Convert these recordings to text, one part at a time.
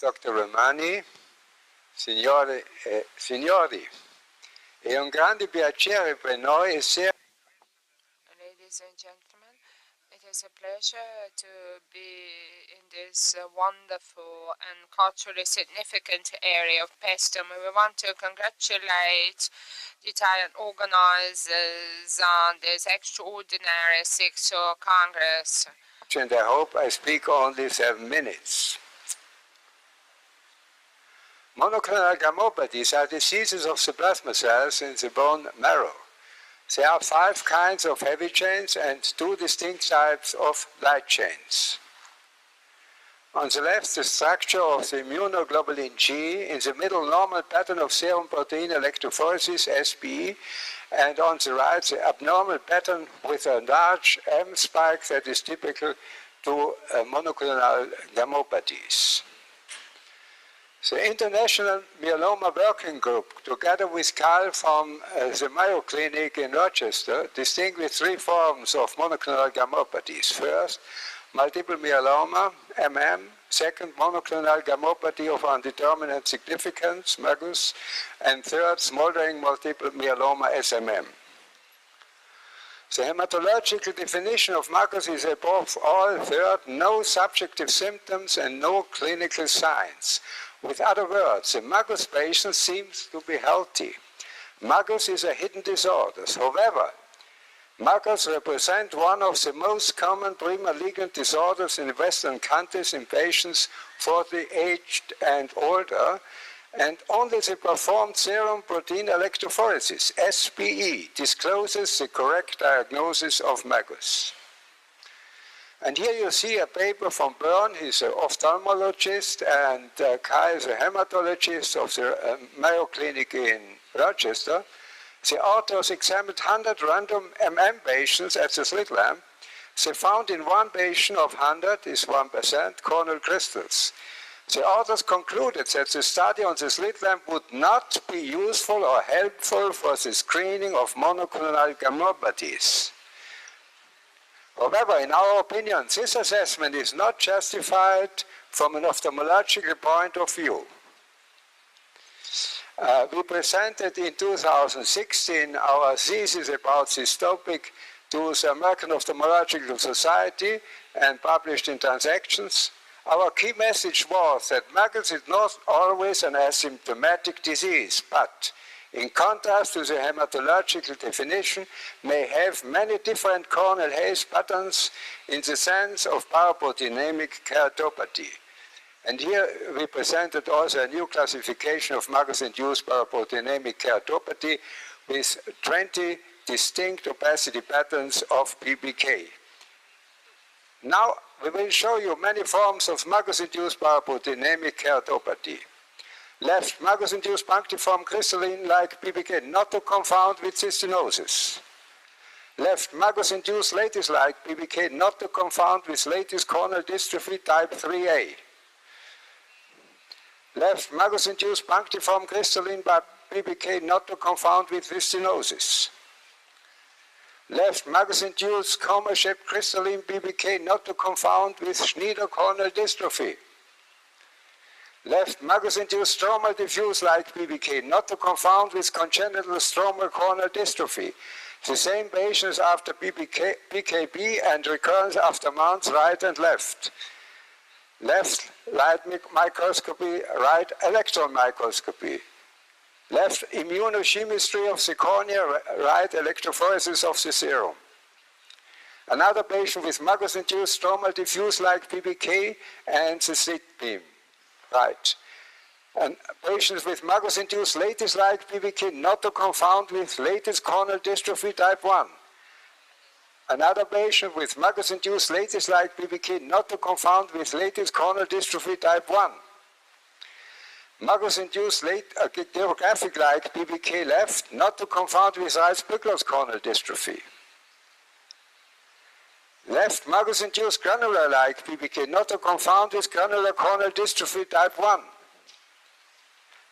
Dr. Romani, signore e signori, è un grande piacere per noi essere. Ladies and gentlemen, it is a pleasure to be in this wonderful and culturally significant area of Paestum. We want to congratulate the Italian organizers on this extraordinary 6th Congress. And I hope I speak only 7 minutes. Monoclonal gammopathies are diseases of the plasma cells in the bone marrow. There are 5 kinds of heavy chains and 2 distinct types of light chains. On the left, the structure of the immunoglobulin G, in the middle, normal pattern of serum protein electrophoresis, SPE, and on the right, the abnormal pattern with a large M spike that is typical to monoclonal gammopathies. The International Myeloma Working Group, together with Carl from the Mayo Clinic in Rochester, distinguished 3 forms of monoclonal gammopathies. First, multiple myeloma, MM. Second, monoclonal gammopathy of undetermined significance, MAGUS. And third, smoldering multiple myeloma, SMM. The hematological definition of MAGUS is above all, third, no subjective symptoms and no clinical signs. With other words, the MAGUS patient seems to be healthy. MAGUS is a hidden disorder. However, MAGUS represent one of the most common pre-malignant disorders in Western countries in patients 40 aged and older, and only the performed serum protein electrophoresis, SPE, discloses the correct diagnosis of MAGUS. And here you see a paper from Byrne, he's an ophthalmologist, and Kai is a hematologist of the Mayo Clinic in Rochester. The authors examined 100 random MM patients at the slit lamp. They found in 1 patient of 100, is 1%, corneal crystals. The authors concluded that the study on the slit lamp would not be useful or helpful for the screening of monoclonal gammopathies. However, in our opinion, this assessment is not justified from an ophthalmological point of view. We presented in 2016 our thesis about this topic to the American Ophthalmological Society and published in Transactions. Our key message was that MAGUS is not always an asymptomatic disease, but in contrast to the hematological definition, may have many different corneal haze patterns in the sense of paraproteinemic keratopathy. And here we presented also a new classification of MAGUS-induced paraproteinemic keratopathy with 20 distinct opacity patterns of PBK. Now we will show you many forms of MAGUS-induced paraproteinemic keratopathy. Left, MAGUS-induced punctiform crystalline-like PBK, not to confound with cystinosis. Left, MAGUS-induced lattice-like PBK, not to confound with lattice corneal dystrophy type 3A. Left, MAGUS-induced punctiform crystalline PBK, not to confound with cystinosis. Left, MAGUS-induced coma-shaped crystalline PBK, not to confound with Schneider corneal dystrophy. Left, MAGUS-induced stromal diffuse-like PBK, not to confound with congenital stromal corneal dystrophy. The same patients after PKB and recurrence after months, right and left. Left, light microscopy, right electron microscopy. Left, immunochemistry of the cornea, right electrophoresis of the serum. Another patient with MAGUS-induced stromal diffuse-like PBK and the slit beam. Right. And patients with MAGUS-induced lattice-like PBK, not to confound with lattice corneal dystrophy type 1. Another patient with MAGUS-induced lattice-like PBK, not to confound with lattice corneal dystrophy type 1. MAGUS-induced geographic-like PBK left, not to confound with Reitz-Pückler's corneal dystrophy. Left, MAGUS-induced granular-like PBK, not to confound with granular corneal dystrophy type 1.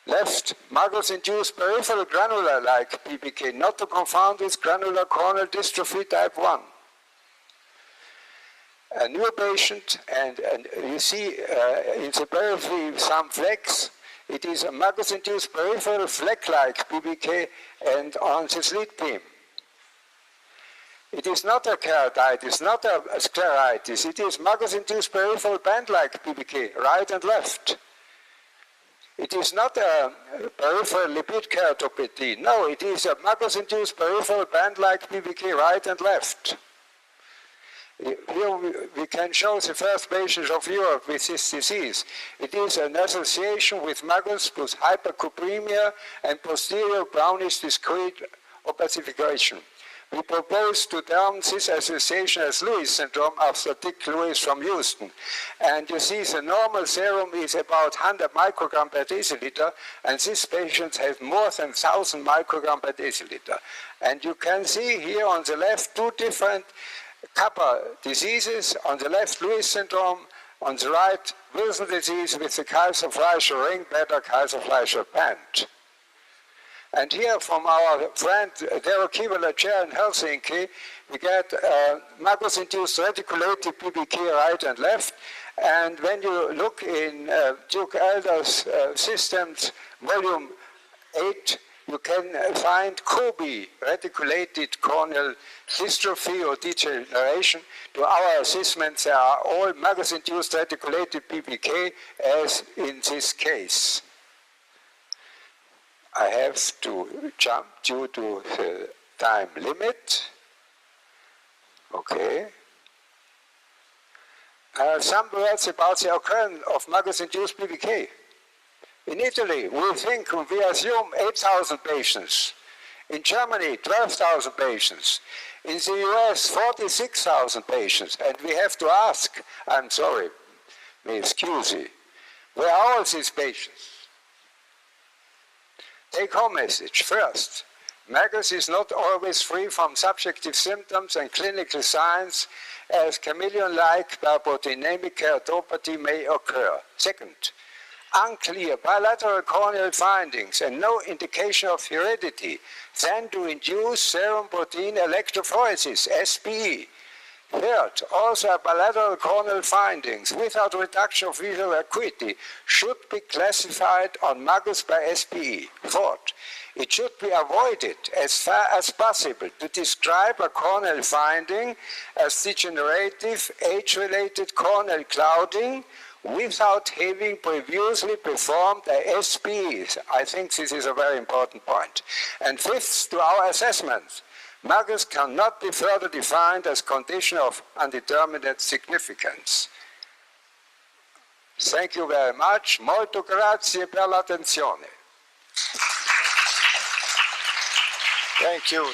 Left, MAGUS-induced peripheral granular-like PBK, not to confound with granular corneal dystrophy type 1. a new patient, and you see in the periphery some flecks. It is a Magus-induced peripheral fleck-like PBK and on the slit beam. It is not a keratitis, not a scleritis. It is Magus-induced peripheral band-like PBK, right and left. It is not a peripheral lipid keratopathy. No, it is a Magus-induced peripheral band-like PBK, right and left. Here we can show the first patients of Europe with this disease. It is an association with Magus plus hypercupremia and posterior brownish discrete opacification. We propose to term this association as Lewis syndrome after Dick Lewis from Houston. And you see the normal serum is about 100 microgram per deciliter, and these patients have more than 1,000 microgram per deciliter. And you can see here on the left two different kappa diseases. On the left, Lewis syndrome. On the right, Wilson disease with the Kaiser-Fleischer ring, beta Kaiser-Fleischer band. And here from our friend Dero Kiveler chair in Helsinki, we get Magus-induced reticulated PBK right and left. And when you look in Duke Elder's systems, volume 8, you can find COBE, reticulated corneal dystrophy or degeneration. To our assessment, they are all Magus-induced reticulated PBK, as in this case. I have to jump due to the time limit. Okay. Some words about the occurrence of Magus-induced PBK. In Italy, we assume 8,000 patients. In Germany, 12,000 patients. In the US, 46,000 patients. And we have to ask, I'm sorry, me excuse me, where are all these patients? Take-home message. First, Magus is not always free from subjective symptoms and clinical signs, as chameleon-like barbotynamic keratopathy may occur. Second, unclear bilateral corneal findings and no indication of heredity tend to induce serum protein electrophoresis, SPE. Third, also bilateral corneal findings without reduction of visual acuity should be classified on Magus by SPE. Fourth, it should be avoided as far as possible to describe a corneal finding as degenerative age-related corneal clouding without having previously performed a SPE. I think this is a very important point. And fifth, to our assessment, Magus cannot be further defined as condition of undeterminate significance. Thank you very much. Molto grazie per l'attenzione. Thank you.